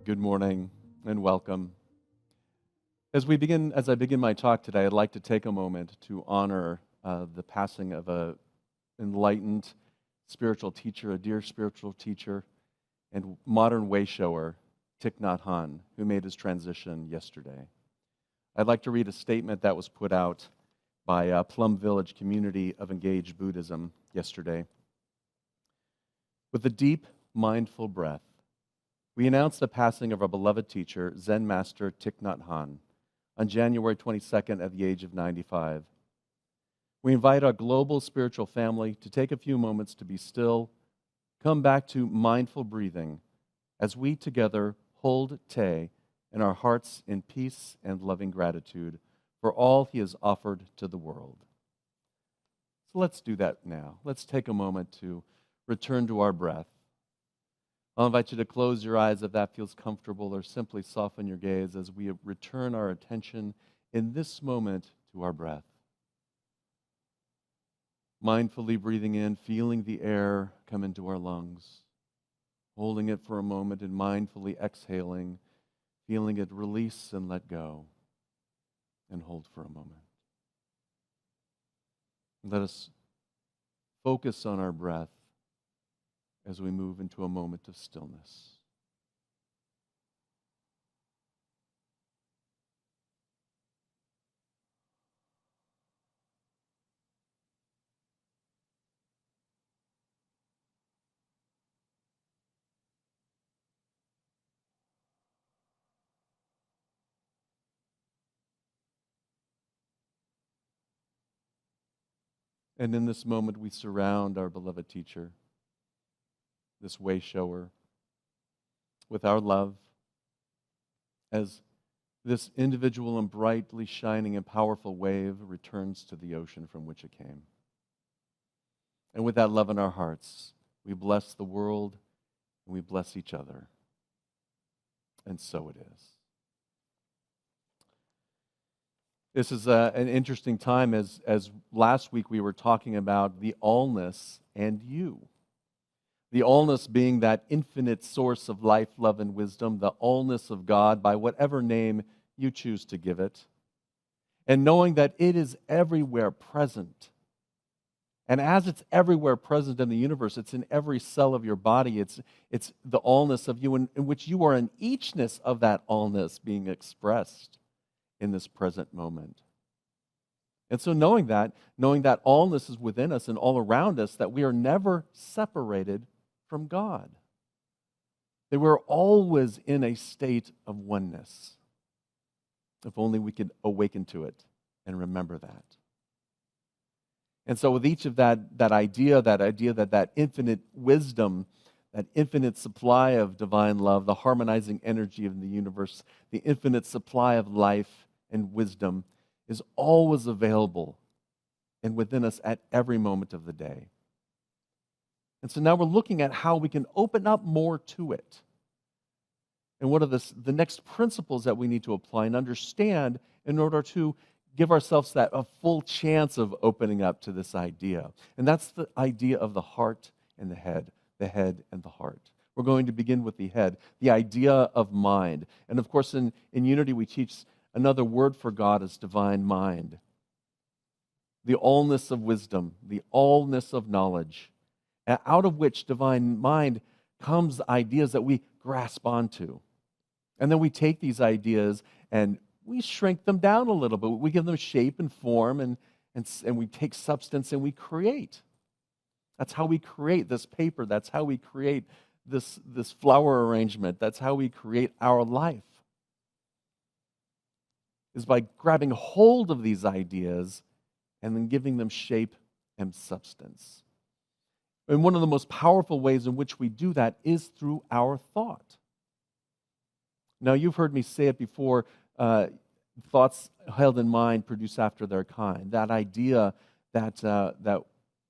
Good morning and welcome. As I begin my talk today, I'd like to take a moment to honor the passing of an enlightened spiritual teacher, a dear spiritual teacher, and modern wayshower, Thich Nhat Hanh, who made his transition yesterday. I'd like to read a statement that was put out by Plum Village Community of Engaged Buddhism yesterday. With a deep, mindful breath, we announce the passing of our beloved teacher, Zen Master Thich Nhat Hanh, on January 22nd at the age of 95. We invite our global spiritual family to take a few moments to be still, come back to mindful breathing as we together hold Te in our hearts in peace and loving gratitude for all he has offered to the world. So let's do that now. Let's take a moment to return to our breath. I'll invite you to close your eyes if that feels comfortable, or simply soften your gaze as we return our attention in this moment to our breath. Mindfully breathing in, feeling the air come into our lungs, holding it for a moment and mindfully exhaling, feeling it release and let go, and hold for a moment. Let us focus on our breath as we move into a moment of stillness. And in this moment, we surround our beloved teacher, this way shower, with our love, as this individual and brightly shining and powerful wave returns to the ocean from which it came. And with that love in our hearts, we bless the world and we bless each other. And so it is. This is an interesting time, as last week we were talking about the allness and you. The allness being that infinite source of life, love, and wisdom, the allness of God by whatever name you choose to give it. And knowing that it is everywhere present. And as it's everywhere present in the universe, it's in every cell of your body. It's the allness of you, in which you are an eachness of that allness being expressed in this present moment. And so knowing that allness is within us and all around us, that we are never separated from God. That we're always in a state of oneness. If only we could awaken to it and remember that. And so with each of that idea that infinite wisdom, that infinite supply of divine love, the harmonizing energy of the universe, the infinite supply of life and wisdom is always available and within us at every moment of the day. And so now we're looking at how we can open up more to it. And what are the next principles that we need to apply and understand in order to give ourselves a full chance of opening up to this idea. And that's the idea of the heart and the head and the heart. We're going to begin with the head, the idea of mind. And of course, in Unity, we teach another word for God is divine mind. The allness of wisdom, the allness of knowledge, out of which divine mind comes ideas that we grasp onto. And then we take these ideas and we shrink them down a little bit. We give them shape and form, and we take substance and we create. That's how we create this paper. That's how we create this flower arrangement. That's how we create our life. Is by grabbing hold of these ideas and then giving them shape and substance. And one of the most powerful ways in which we do that is through our thought. Now, you've heard me say it before, thoughts held in mind produce after their kind. That idea that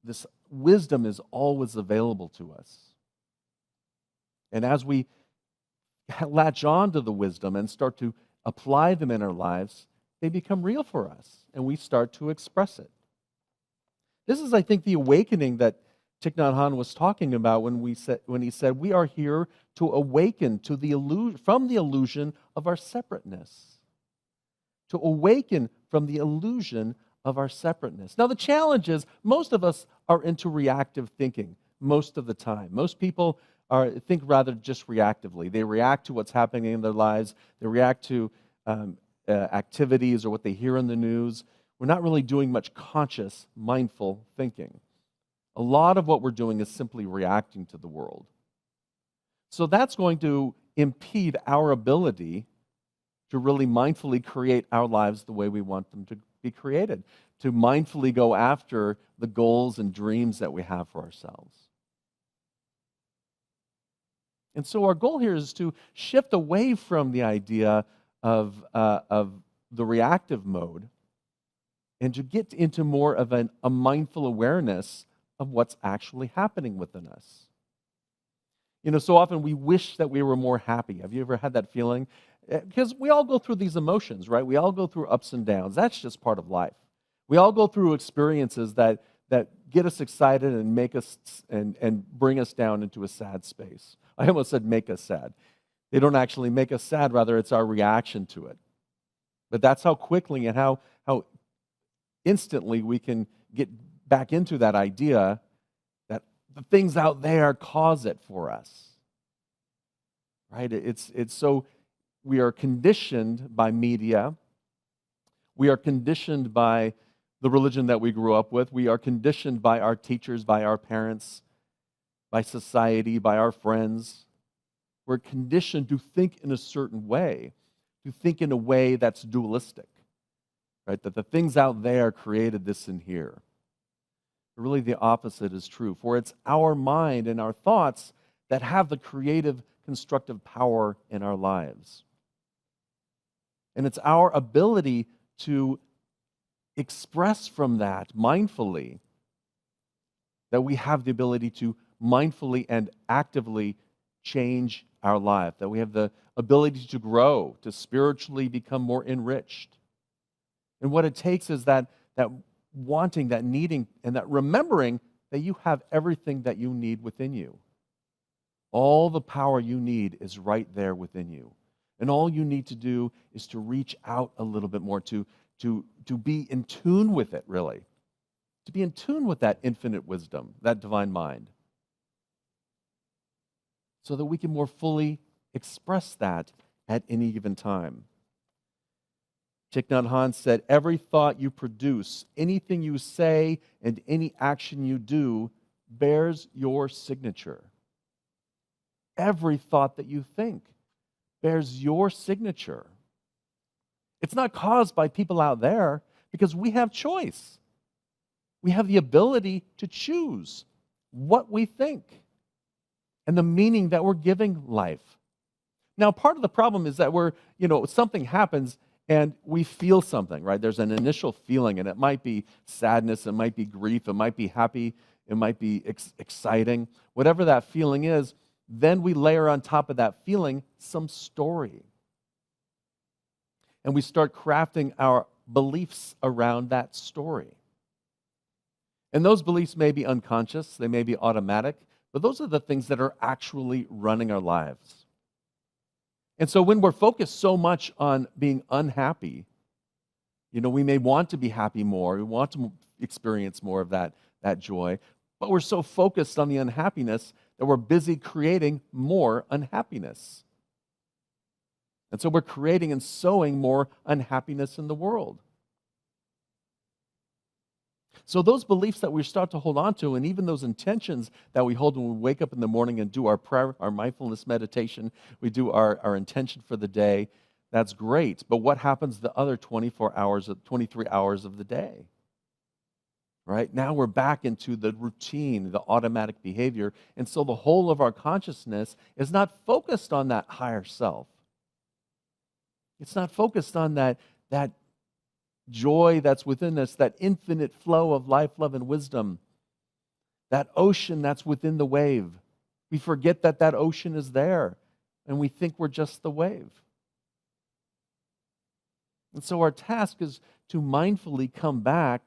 this wisdom is always available to us. And as we latch on to the wisdom and start to apply them in our lives, they become real for us, and we start to express it. This is, I think, the awakening that Thich Nhat Hanh was talking about when he said, we are here to awaken to from the illusion of our separateness. To awaken from the illusion of our separateness. Now, the challenge is most of us are into reactive thinking most of the time. Most people think rather just reactively. They react to what's happening in their lives. They react to activities or what they hear in the news. We're not really doing much conscious, mindful thinking. A lot of what we're doing is simply reacting to the world. So that's going to impede our ability to really mindfully create our lives the way we want them to be created, to mindfully go after the goals and dreams that we have for ourselves. And so our goal here is to shift away from the idea of the reactive mode and to get into more of a mindful awareness of what's actually happening within us. You know, so often we wish that we were more happy. Have you ever had that feeling? Because we all go through these emotions, right? We all go through ups and downs. That's just part of life. We all go through experiences that get us excited and make us and bring us down into a sad space. I almost said make us sad. They don't actually make us sad, rather it's our reaction to it. But that's how quickly and how instantly we can get back into that idea that the things out there cause it for us. Right? It's so we are conditioned by media. We are conditioned by the religion that we grew up with. We are conditioned by our teachers, by our parents, by society, by our friends. We're conditioned to think in a certain way, to think in a way that's dualistic, right? That the things out there created this in here. But really the opposite is true, for it's our mind and our thoughts that have the creative, constructive power in our lives. And it's our ability to express from that mindfully that we have the ability to mindfully and actively change our life, that we have the ability to grow, to spiritually become more enriched. And what it takes is that wanting, that needing, and that remembering that you have everything that you need within you. All the power you need is right there within you. And all you need to do is to reach out a little bit more, to be in tune with it, really. To be in tune with that infinite wisdom, that divine mind. So that we can more fully express that at any given time. Thich Nhat Hanh said, every thought you produce, anything you say, and any action you do bears your signature. Every thought that you think bears your signature. It's not caused by people out there because we have choice. We have the ability to choose what we think and the meaning that we're giving life. Now, part of the problem is that something happens and we feel something, right? There's an initial feeling, and it might be sadness, it might be grief, it might be happy, it might be exciting. Whatever that feeling is, then we layer on top of that feeling some story. And we start crafting our beliefs around that story. And those beliefs may be unconscious, they may be automatic, but those are the things that are actually running our lives. And so when we're focused so much on being unhappy, we may want to be happy more, we want to experience more of that joy, but we're so focused on the unhappiness that we're busy creating more unhappiness. And so we're creating and sowing more unhappiness in the world. So those beliefs that we start to hold on to, and even those intentions that we hold when we wake up in the morning and do our prayer, our mindfulness meditation, we do our intention for the day, that's great. But what happens the other 23 hours of the day? Right? Now we're back into the routine, the automatic behavior. And so the whole of our consciousness is not focused on that higher self. It's not focused on that joy that's within us, that infinite flow of life, love, and wisdom, that ocean that's within the wave. We forget that ocean is there, and we think we're just the wave. And so our task is to mindfully come back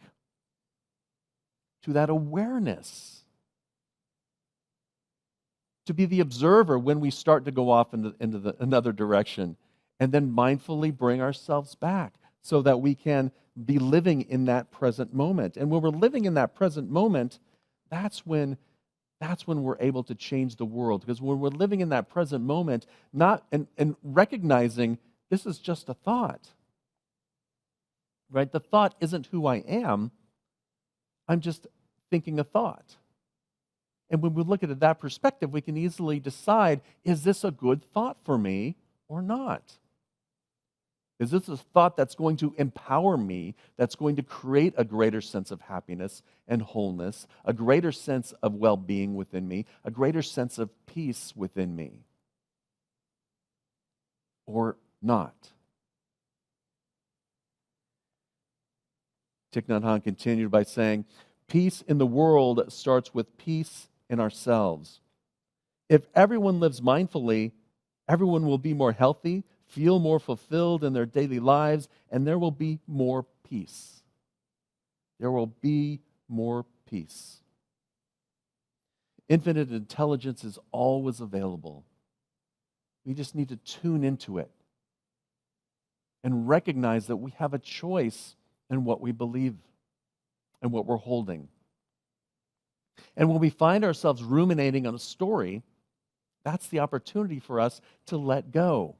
to that awareness to be the observer when we start to go off into another direction, and then mindfully bring ourselves back so that we can be living in that present moment. And when we're living in that present moment, that's when we're able to change the world. Because when we're living in that present moment, and recognizing this is just a thought, right? The thought isn't who I am. I'm just thinking a thought. And when we look at it that perspective, we can easily decide, is this a good thought for me or not? Is this a thought that's going to empower me, that's going to create a greater sense of happiness and wholeness, a greater sense of well-being within me, a greater sense of peace within me? Or not? Thich Nhat Hanh continued by saying, peace in the world starts with peace in ourselves. If everyone lives mindfully, everyone will be more healthy, feel more fulfilled in their daily lives, and there will be more peace. There will be more peace. Infinite intelligence is always available. We just need to tune into it and recognize that we have a choice in what we believe and what we're holding. And when we find ourselves ruminating on a story, that's the opportunity for us to let go.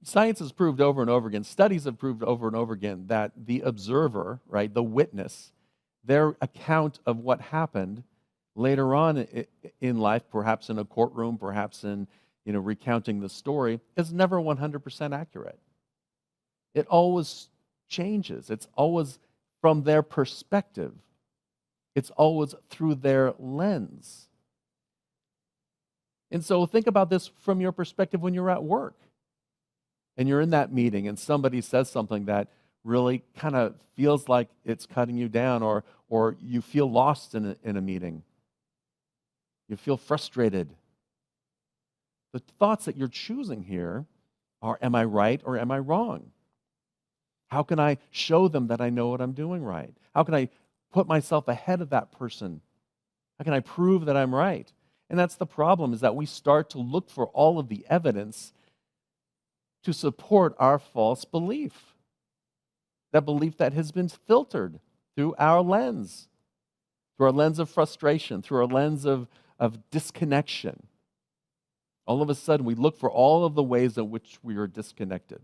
Science has proved over and over again, studies have proved over and over again that the observer, right, the witness, their account of what happened later on in life, perhaps in a courtroom, perhaps in recounting the story, is never 100% accurate. It always changes. It's always from their perspective. It's always through their lens. And so think about this from your perspective when you're at work and you're in that meeting and somebody says something that really kind of feels like it's cutting you down, or you feel lost in a meeting. You feel frustrated. The thoughts that you're choosing here are, am I right or am I wrong? How can I show them that I know what I'm doing right? How can I put myself ahead of that person? How can I prove that I'm right? And that's the problem, is that we start to look for all of the evidence to support our false belief. That belief that has been filtered through our lens of frustration, through our lens of disconnection. All of a sudden, we look for all of the ways in which we are disconnected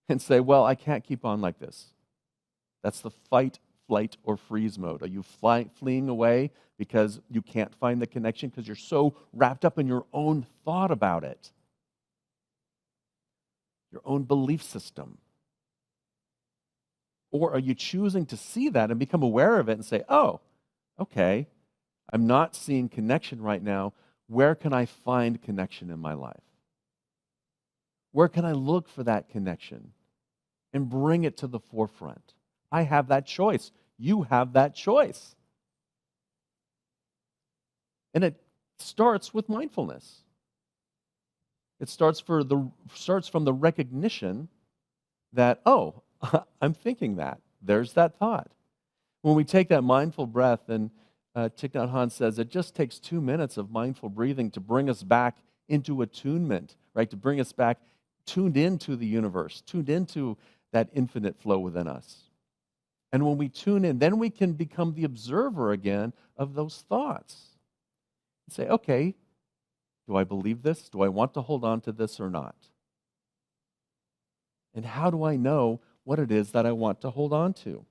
and say, well, I can't keep on like this. That's the fight, flight, or freeze mode. Are you fleeing away because you can't find the connection because you're so wrapped up in your own thought about it, your own belief system? Or are you choosing to see that and become aware of it and say, oh, okay, I'm not seeing connection right now. Where can I find connection in my life? Where can I look for that connection and bring it to the forefront? I have that choice. You have that choice. And it starts with mindfulness. It starts from the recognition that, oh, I'm thinking that. There's that thought. When we take that mindful breath, and Thich Nhat Hanh says it just takes 2 minutes of mindful breathing to bring us back into attunement, right? To bring us back tuned into the universe, tuned into that infinite flow within us. And when we tune in, then we can become the observer again of those thoughts. And say, okay, do I believe this? Do I want to hold on to this or not? And how do I know what it is that I want to hold on to?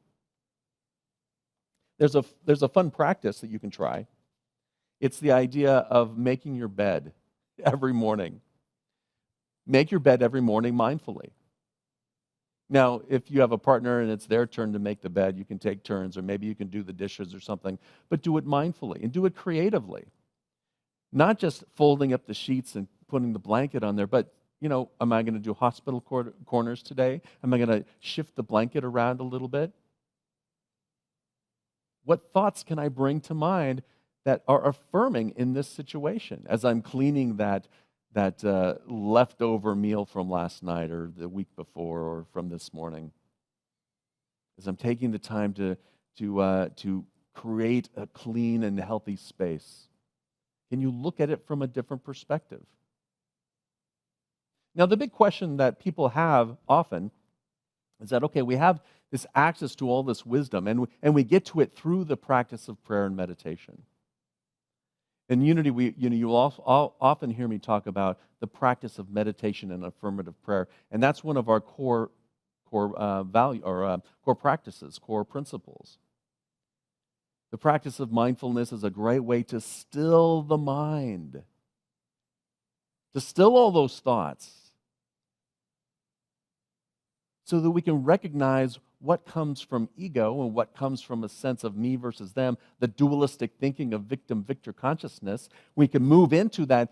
There's a fun practice that you can try. It's the idea of making your bed every morning. Make your bed every morning mindfully. Now, if you have a partner and it's their turn to make the bed, you can take turns, or maybe you can do the dishes or something, but do it mindfully and do it creatively. Not just folding up the sheets and putting the blanket on there, but, am I going to do hospital corners today? Am I going to shift the blanket around a little bit? What thoughts can I bring to mind that are affirming in this situation as I'm cleaning that leftover meal from last night or the week before or from this morning? As I'm taking the time to create a clean and healthy space? Can you look at it from a different perspective? Now, the big question that people have often is that, okay, we have this access to all this wisdom, and we get to it through the practice of prayer and meditation. In Unity, you'll often hear me talk about the practice of meditation and affirmative prayer, and that's one of our core value or core practices, core principles. The practice of mindfulness is a great way to still the mind, to still all those thoughts, so that we can recognize what comes from ego and what comes from a sense of me versus them, the dualistic thinking of victim-victor consciousness. We can move into that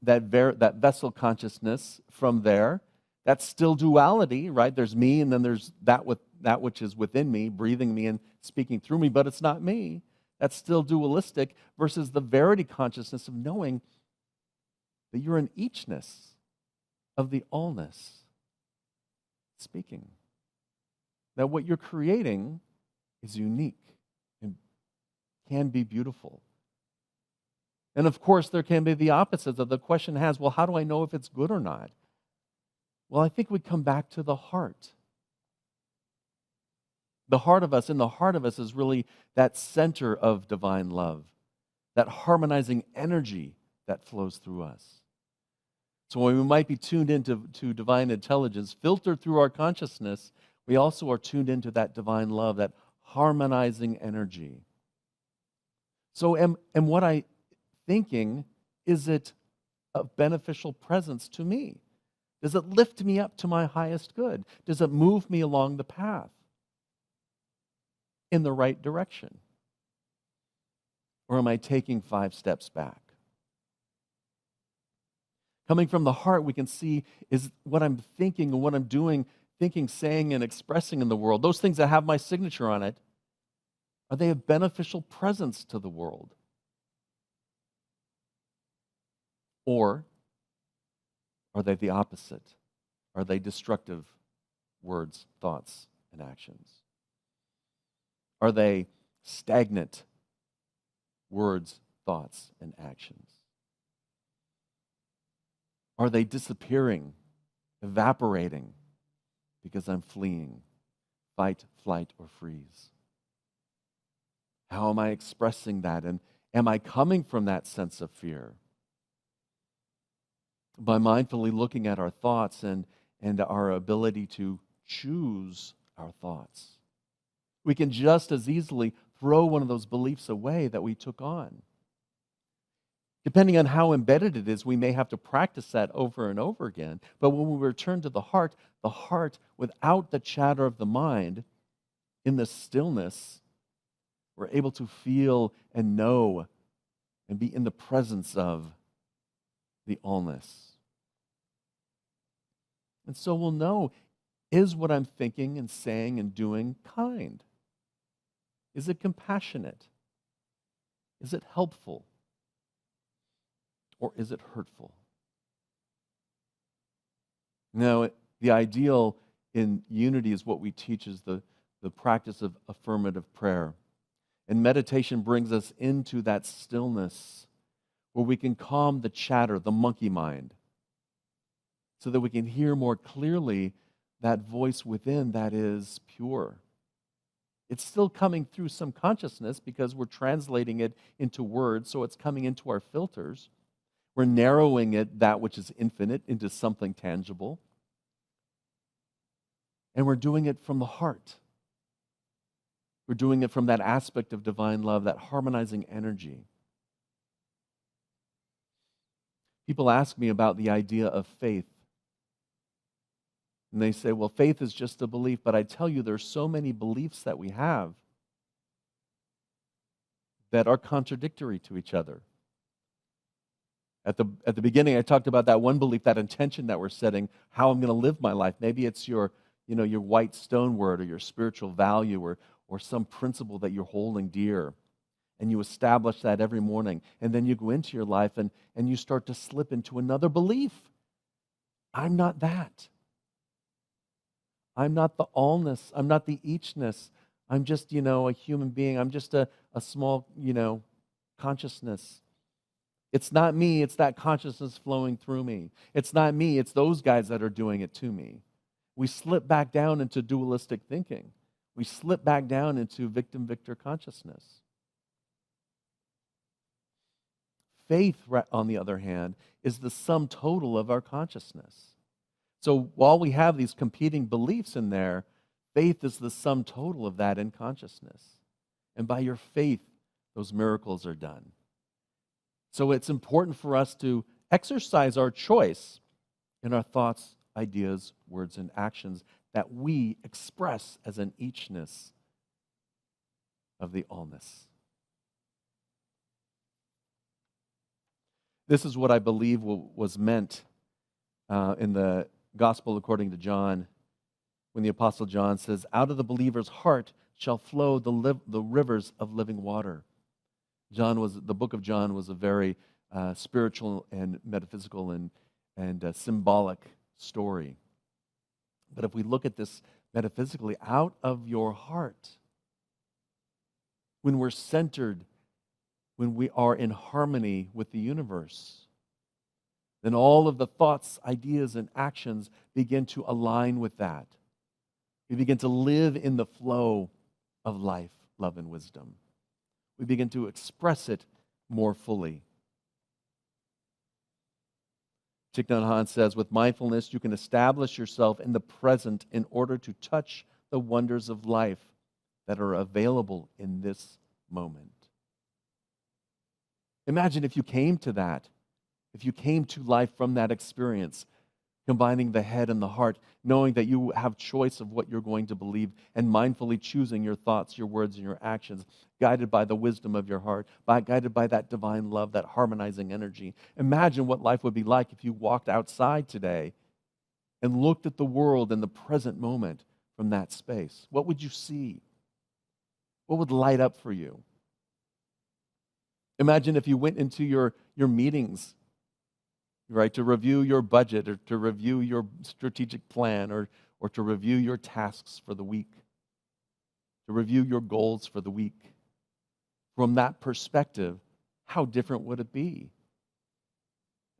vessel consciousness from there. That's still duality, right? There's me, and then there's that which is within me, breathing me and speaking through me, but it's not me. That's still dualistic versus the verity consciousness of knowing that you're an eachness of the allness speaking. That what you're creating is unique and can be beautiful. And of course, there can be the opposite. That the question has, well, how do I know if it's good or not? Well, I think we come back to the heart. The heart of us, in the heart of us is really that center of divine love, that harmonizing energy that flows through us. So when we might be tuned into divine intelligence, filtered through our consciousness, we also are tuned into that divine love, that harmonizing energy. So am what I thinking, is it a beneficial presence to me? Does it lift me up to my highest good? Does it move me along the path in the right direction? Or am I taking 5 steps back? Coming from the heart, we can see is what I'm thinking and what I'm doing, thinking, saying, and expressing in the world, those things that have my signature on it, are they a beneficial presence to the world? Or are they the opposite? Are they destructive words, thoughts, and actions? Are they stagnant words, thoughts, and actions? Are they disappearing, evaporating, because I'm fleeing, fight, flight, or freeze? How am I expressing that? And am I coming from that sense of fear? By mindfully looking at our thoughts and our ability to choose our thoughts, we can just as easily throw one of those beliefs away that we took on. Depending on how embedded it is, we may have to practice that over and over again. But when we return to the heart without the chatter of the mind, in the stillness, we're able to feel and know and be in the presence of the allness. And so we'll know, is what I'm thinking and saying and doing kind? Is it compassionate? Is it helpful? Or is it hurtful? Now, the ideal in unity is what we teach is the practice of affirmative prayer. And meditation brings us into that stillness where we can calm the chatter, the monkey mind, so that we can hear more clearly that voice within that is pure. It's still coming through some consciousness because we're translating it into words, so it's coming into our filters. We're narrowing it, that which is infinite, into something tangible. And we're doing it from the heart. We're doing it from that aspect of divine love, that harmonizing energy. People ask me about the idea of faith. And they say, well, faith is just a belief. But I tell you, there's so many beliefs that we have that are contradictory to each other. At the beginning, I talked about that one belief, that intention that we're setting, how I'm going to live my life. Maybe it's your white stone word or your spiritual value or some principle that you're holding dear. And you establish that every morning. And then you go into your life and you start to slip into another belief. I'm not that. I'm not the allness. I'm not the eachness. I'm just, a human being. I'm just a small, consciousness. It's not me, it's that consciousness flowing through me. It's not me, it's those guys that are doing it to me. We slip back down into dualistic thinking. We slip back down into victim-victor consciousness. Faith, on the other hand, is the sum total of our consciousness. So while we have these competing beliefs in there, faith is the sum total of that in consciousness. And by your faith, those miracles are done. So it's important for us to exercise our choice in our thoughts, ideas, words, and actions that we express as an eachness of the allness. This is what I believe was meant in the Gospel according to John, when the Apostle John says, "Out of the believer's heart shall flow the rivers of living water." The book of John was a very spiritual and metaphysical and symbolic story. But if we look at this metaphysically, out of your heart, when we're centered, when we are in harmony with the universe, then all of the thoughts, ideas, and actions begin to align with that. We begin to live in the flow of life, love, and wisdom. We begin to express it more fully. Thich Nhat Hanh says, with mindfulness, you can establish yourself in the present in order to touch the wonders of life that are available in this moment. Imagine if you came to that, if you came to life from that experience, combining the head and the heart, knowing that you have choice of what you're going to believe, and mindfully choosing your thoughts, your words, and your actions, guided by the wisdom of your heart, guided by that divine love, that harmonizing energy. Imagine what life would be like if you walked outside today and looked at the world in the present moment from that space. What would you see? What would light up for you? Imagine if you went into your meetings, right, to review your budget or to review your strategic plan or to review your tasks for the week, to review your goals for the week. From that perspective, how different would it be?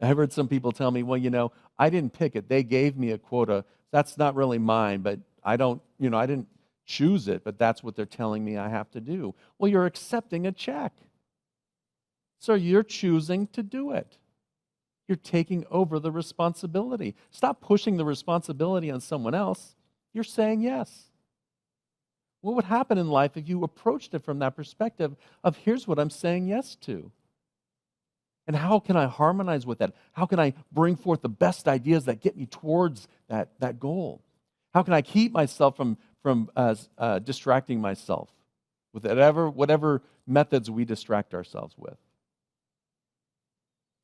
I've heard some people tell me, well, I didn't pick it. They gave me a quota. That's not really mine, but I didn't choose it, but that's what they're telling me I have to do. Well, you're accepting a check. So you're choosing to do it. You're taking over the responsibility. Stop pushing the responsibility on someone else. You're saying yes. What would happen in life if you approached it from that perspective of here's what I'm saying yes to? And how can I harmonize with that? How can I bring forth the best ideas that get me towards that goal? How can I keep myself from distracting myself with whatever methods we distract ourselves with?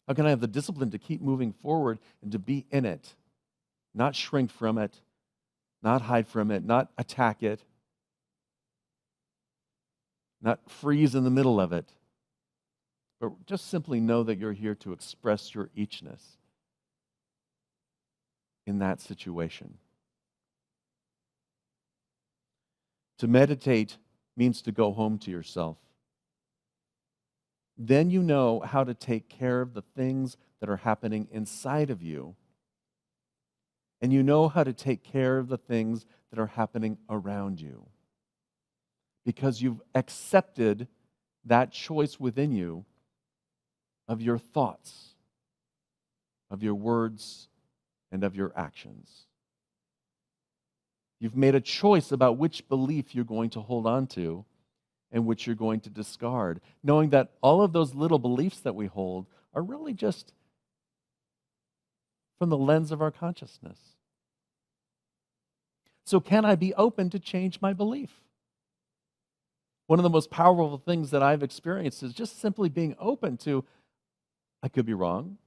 How can I have the discipline to keep moving forward and to be in it, not shrink from it, not hide from it, not attack it, not freeze in the middle of it, but just simply know that you're here to express your eachness in that situation. To meditate means to go home to yourself. Then you know how to take care of the things that are happening inside of you. And you know how to take care of the things that are happening around you. Because you've accepted that choice within you of your thoughts, of your words, and of your actions. You've made a choice about which belief you're going to hold on to and which you're going to discard, knowing that all of those little beliefs that we hold are really just from the lens of our consciousness. So can I be open to change my belief? One of the most powerful things that I've experienced is just simply being open to, I could be wrong.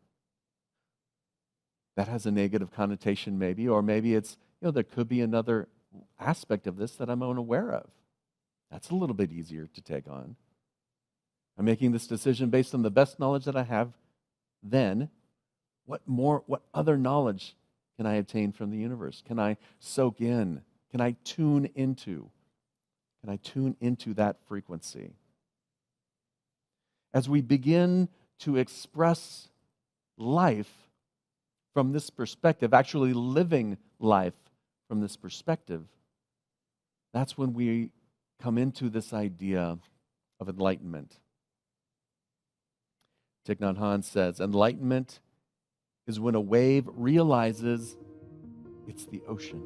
That has a negative connotation maybe, or maybe it's, there could be another aspect of this that I'm unaware of. That's a little bit easier to take on. I'm making this decision based on the best knowledge that I have then. What other knowledge can I obtain from the universe? Can I soak in? Can I tune into? Can I tune into that frequency? As we begin to express life from this perspective, actually living life from this perspective, that's when we come into this idea of enlightenment. Thich Nhat Hanh says, enlightenment is when a wave realizes it's the ocean.